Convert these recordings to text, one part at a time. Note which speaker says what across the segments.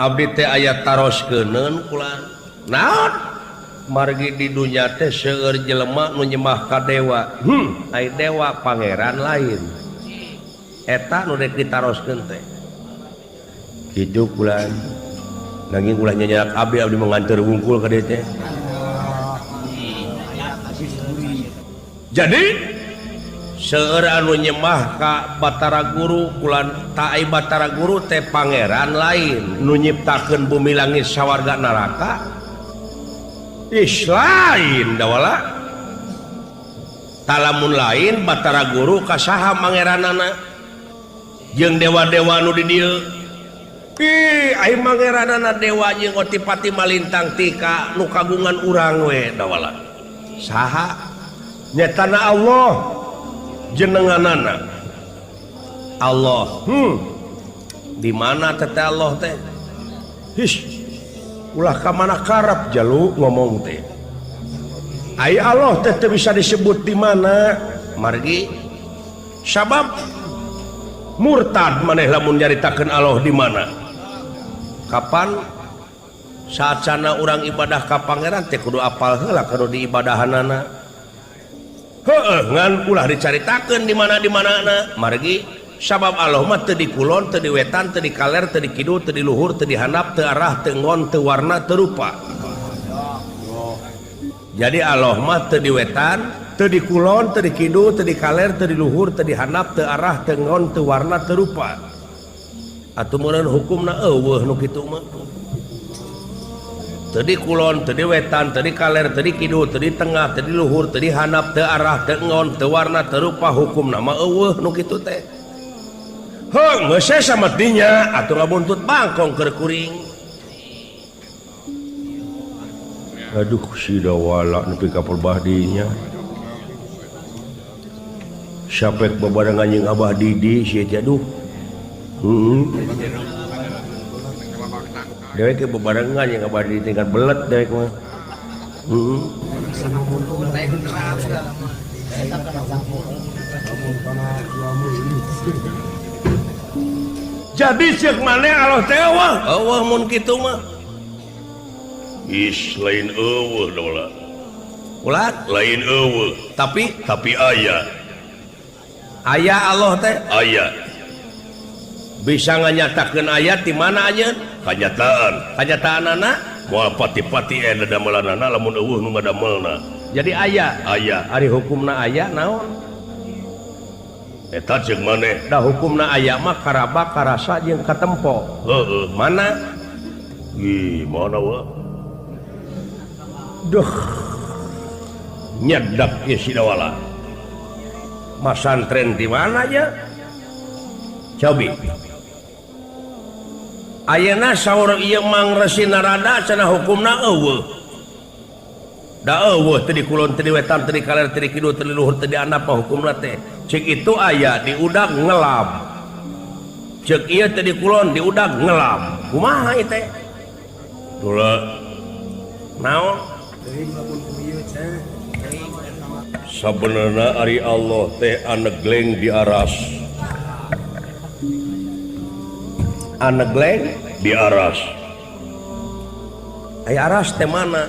Speaker 1: abdi teh aya taroskeun kula naon margi di dunya teh seueur jelema nu nyembah ka dewa ai dewa pangeran lain eta nu rek ditaroskeun teh kitu kula nanging ulah nyanyak abdi mengantar wungkul ka dieu teh jadi seueur anu nyembah ka Batara Guru kula taai Batara Guru teh pangeran lain nu nyiptakeun bumi langit sawarga neraka lain dawala talamun lain Batara Guru ka saha mangeranana jeung dewa-dewa nu di dieu ai mangeranana dewa jeung otipati malintang tika nu kagungan urang we dawala saha nyatana Allah jenenganana Allah di mana teh Allah teh ulah ka mana karep jalu ngomong teh ai Allah teh teu bisa disebut di mana margi sabab murtad maneh lamun nyaritakeun Allah di mana kapan saat sana urang ibadah ka pangeran teh kudu apal heula kudu diibadahanana ngan ulah dicaritakeun di mana-na margi sabab Allah mah teu di kulon teu di wetan teu di kaler teu di kidul teu di luhur teu di handap teu arah teu ngon teu warna teu rupa jadi Allah mah teu di wetan teu di kulon teu di kidul teu di kaler teu di luhur teu di handap teu arah teu ngon teu warna teu rupa atuh meureun hukumna eueuh nu kitu mah teu di kulon teu di wetan teu di kaler teu di kidul teu di tengah teu di luhur teu di handap teu arah teu ngon teu warna teu rupa hukumna mah eueuh nu kitu teh heuh geus sama dinya atuh ngabuntut bangkong keur kuring aduh si dawala nepi ka perbah dinya sapek babarengan jeung Abah Didi si teh aduh dewek ke bebarengan yang abah di tingkat belet dewek mah jadi cek maneh Allah teh eueuh mun kitu mah lain eueuh dola ulah lain eueuh tapi aya Allah teh aya bisa nganyatakeun ayat di mana aja kanyataanana moal pati-pati damelanana lamun eueuh nu ngadamelna jadi aya ari hukumna aya naon eta ceuk maneh da hukumna aya mah karaba karasa jeung katempo mana mana wa duh nyedak ye si dawala masantren di mana ya cobi ayeuna saur ieu Mang Resi Narada cenah hukumna eueuh da eueuh teu di kulon teu di wetan teu di kaler teu di kidul teu di luhur teu di handap hukumna teh ceuk itu aya di udag ngelam ceuk ieu teu di kulon di udag ngelam kumaha ieu teh dula naon sabenerna ari Allah teh anegleng di aras anegleng di aras aya aras teh mana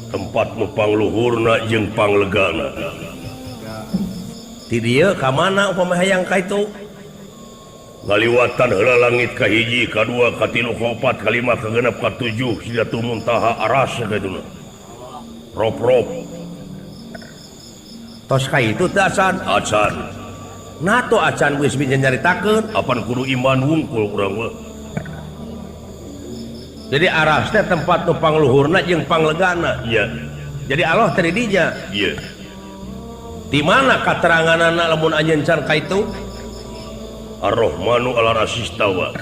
Speaker 1: tempat nu pangluhurna jeung panglegana ti dieu ka mana upami hayang ka itu ngaliwatan heula langit ka hiji ka dua ka tilu ka opat ka lima ka genep ka tujuh sidatul muntaha aras kaduna rop-rop tos ka itu teh acan nah tuh acan geus bisa nyaritakeun apan kudu iman wungkul urang mah jadi aras teh tempat nu pangluhurna jeung panglegana nya jadi Allah teh di dinya ieu di mana kateranganana lamun anjeun can ka itu Ar-Rahmanu 'ala rasistawa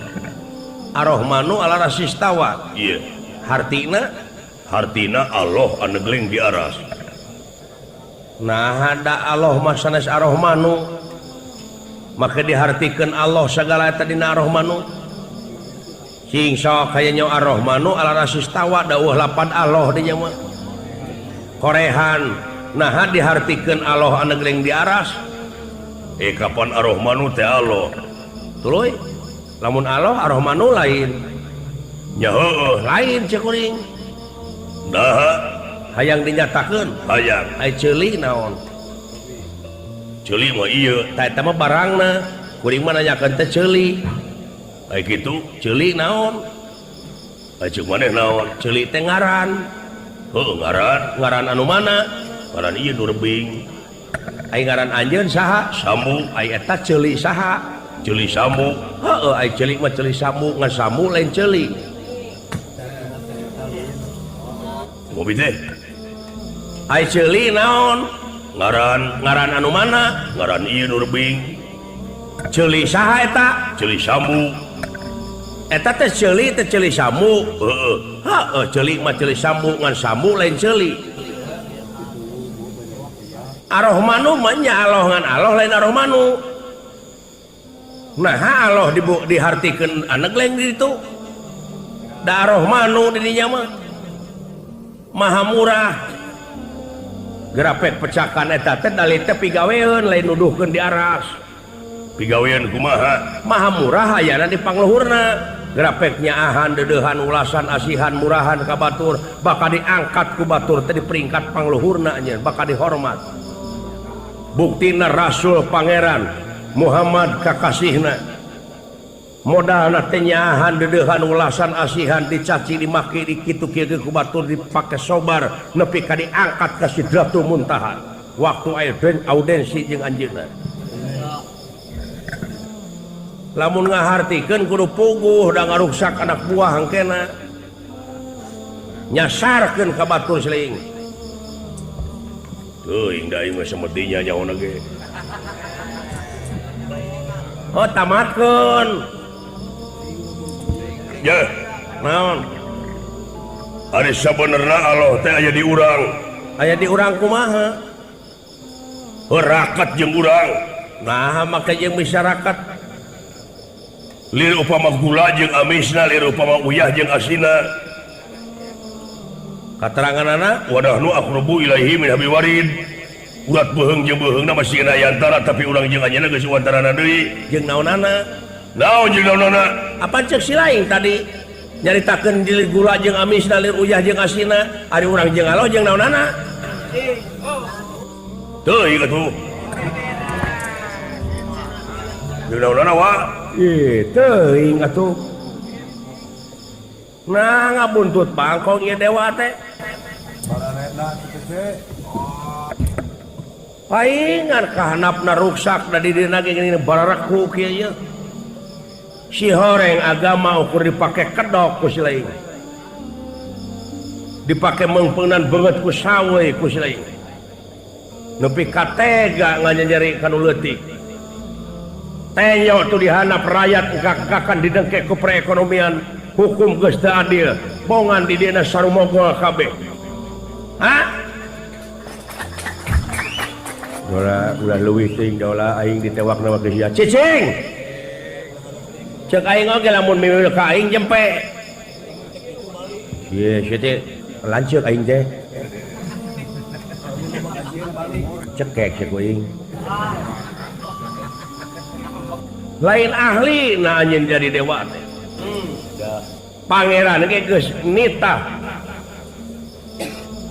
Speaker 1: Ar-Rahmanu 'ala rasistawa ieu hartina Allah anegleng di aras nah ada Allah mah sanes Ar-Rahmanu maka dihartikeun Allah sagala eta dina Ar-Rahmanu cing sok kayanya Ar-Rahmanu 'ala rasistawa dawuh lapan Allah dinya mah korehan nah dihartikeun Allah anegleng di aras kapan Ar-Rahmanu teh Allah tuluy lamun Allah Ar-Rahmanu lain nya lain cek kuring hayang dinyatakeun hayang ceuli naon ceuli mah ieu eta mah barangna kuring mah nanyakeun teh ceuli aya kitu ceuli naon cek maneh naon ceuli teh ngaran ngaran anu mana ngaran ieu nu rebing aya ngaran anjeun saha Sambu aya eta ceuli saha ceuli Sambu aya ceuli mah ceuli Sambu ngan Sambu lain ceuli mobil teh ai ceuli naon ngaran anu mana ngaran ieu nu rebing ceuli saha eta ceuli Sambu eta teh ceuli Sambu ceuli mah ceuli Sambu ngan Sambu lain ceuli aroh manu mah nya aloh ngan aloh lain aroh manu nah aloh dihartikeun anak lain di ditu da aroh manu di dinya mah maha murah grapek pecakan eta teh dalih teh pigaweun lain nuduhkeun di aras pigaweun kumaha maha murah ayana di pangluhurna grapek nyaahan dedeuhan ulasan asihan murahan ka batur bakal diangkat ku batur teh di peringkat pangluhurna nya bakal dihormat buktina Rasul Pangeran Muhammad kakasihna modalna teh nyaahan dedeuhan ulasan asihan dicaci dimaki dikitu kieu ku batur dipake sobar nepi ka diangkat ka Sidratul Muntaha waktu aya audensi jeung anjeunna lamun ngahartikeun kudu puguh da ngaruksak anak buah hangkena nyasarkeun ka batur seuing teuing da ieu mah semedinya nyaona ge tamatkeun ya naon ari sabenerna Allah teh aya di urang kumaha rakat jeung urang nah make jeung masyarakat lir upama gula jeung amisna lir upama uyah jeung asina kateranganana wadahnu aqrabu ilaihi min habi warid urat beheung jeung beheungna masih aya antara tapi urang jeung anjeunna geus wantarana deui jeung naonana naon jeung naonana apa cek si lain tadi nyaritakeun di gula jeung amisna lir uyah jeung asina ari urang jeung aloh jeung naonana teuing atuh jeung naonana wa teuing atuh nah ngabuntut bangkong ieu dewa teh paingan kahanapna ruksak da di dina ge gini bararakku kieu si horeng agama ukur dipake kedok ku si lain dipake mengpeungan beungeut ku sawe ku si lain nepi ka tega nganyari kanu leutik tenyo tu dihanap rakyat kakan didengke ku perekonomian hukum geus teu adil bongan di dina sarumogol kabeh ulah leuwih teuing da aing ditewakna mah geus sia cicing cek aing oge lamun miwil ka aing jempe ieu sia teh lanceuk aing teh cekek cek aing lain ahli na anjeun jadi dewa teh pangeran ge geus nitah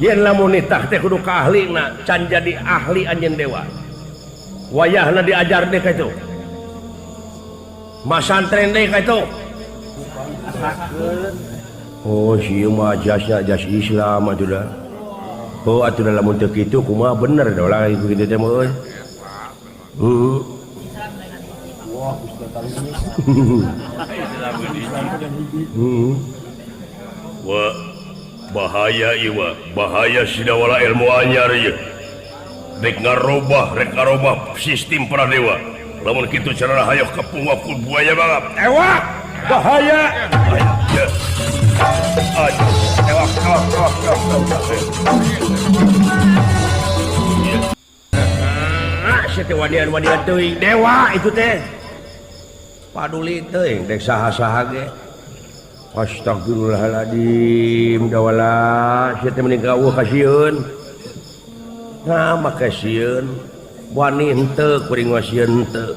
Speaker 1: yen lamun nitah teh kudu ka ahlina can jadi ahli anjeun dewa wayahna diajar deh ka itu masantren deh ka itu oh sieu mah jasnya jas Islam atuh da oh atuh da lamun teu kitu kumaha bener da ulah kitu teh mah euy wah bahaya ieu bahaya sidawala ilmu anyar ieu rek ngarobah sistem para dewa lamun kitu carana hayo kapungwa ku buaya banget bahaya ya aduh sete wadian teuing dewa itu teh paduli teuing dek saha-saha ge astagfirullahaladzim dawala sia teh mending ka eueuh kasieun nah makasieun wani henteu kuring wasieun henteu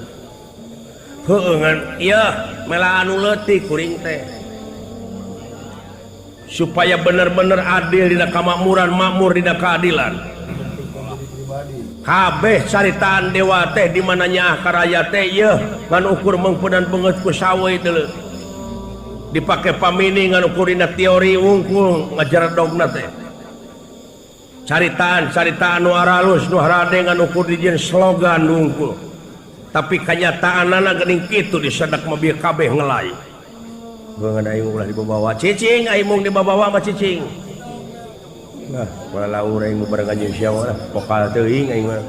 Speaker 1: heueuh ngan ieu mela anu leutik kuring teh supaya bener-bener adil dina kamakmuran makmur dina keadilan. Kabeh caritaan dewa teh di mananya karaya teh yeuh ngan ukur mengpunan beungeut ku sawe deuleu. Dipake pamini ngan ukur dina teori wungkul ngajaradogna teh. Caritaan nu aralus nu harade ngan ukur dijieun slogan wungkul. Tapi kanyataanana geuning kitu disadak mobil kabeh ngelai. Beungeun aing ulah dibawa cicing aing mung dibawa mah cicing. Nah, walau urang nu barengan jeung sia mah pokal teuing aing mah.